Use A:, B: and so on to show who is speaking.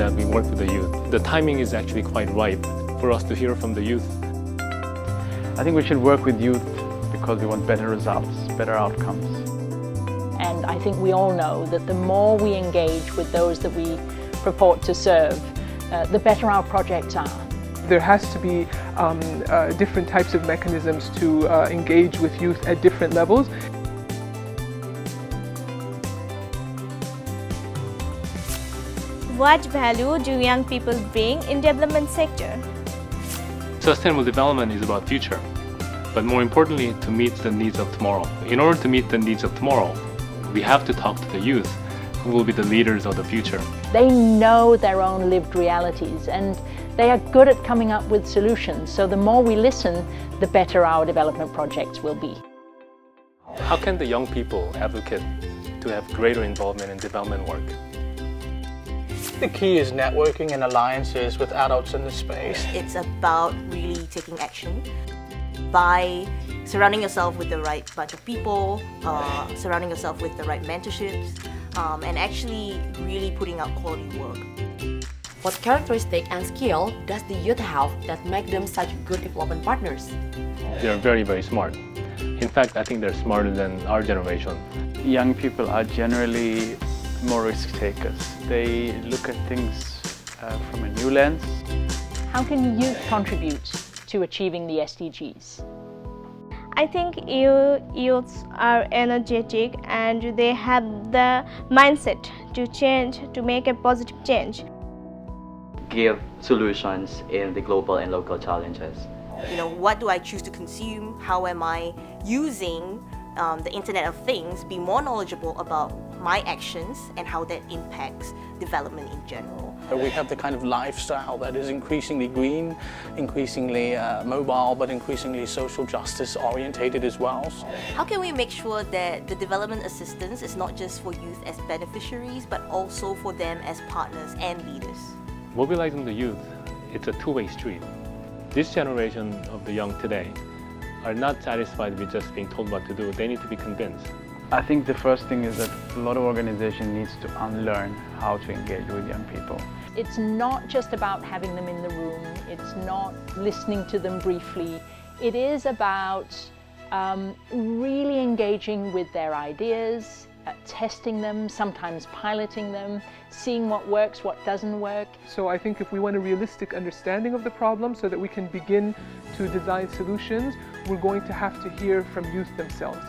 A: that we work with the youth. The timing is actually quite ripe for us to hear from the youth.
B: I think we should work with youth because we want better results, better outcomes.
C: And I think we all know that the more we engage with those that we purport to serve, the better our projects are.
D: There has to be different types of mechanisms to engage with youth at different levels.
E: What value do young people bring in development sector?
A: Sustainable development is about future, but more importantly, to meet the needs of tomorrow. In order to meet the needs of tomorrow, we have to talk to the youth, who will be the leaders of the future.
C: They know their own lived realities and they are good at coming up with solutions. So the more we listen, the better our development projects will be.
A: How can the young people advocate to have greater involvement in development work?
F: The key is networking and alliances with adults in the space.
G: It's about really taking action by surrounding yourself with the right bunch of people, surrounding yourself with the right mentorships, and actually really putting out quality work.
H: What characteristic and skill does the youth have that make them such good development partners?
A: They're very, very smart. In fact, I think they're smarter than our generation.
B: Young people are generally more risk takers. They look at things from a new lens.
C: How can youth contribute to achieving the SDGs?
E: I think youths are energetic and they have the mindset to change, to make a positive change.
I: Give solutions in the global and local challenges.
G: You know, what do I choose to consume? How am I using the Internet of Things? Be more knowledgeable about my actions and how that impacts development in general.
F: We have the kind of lifestyle that is increasingly green, increasingly mobile, but increasingly social justice orientated as well.
G: How can we make sure that the development assistance is not just for youth as beneficiaries, but also for them as partners and leaders?
A: Mobilizing the youth, it's a two-way street. This generation of the young today are not satisfied with just being told what to do. They need to be convinced.
B: I think the first thing is that a lot of organizations needs to unlearn how to engage with young people.
C: It's not just about having them in the room. It's not listening to them briefly. It is about really engaging with their ideas, testing them, sometimes piloting them, seeing what works, what doesn't work.
D: So I think if we want a realistic understanding of the problem so that we can begin to design solutions, we're going to have to hear from youth themselves.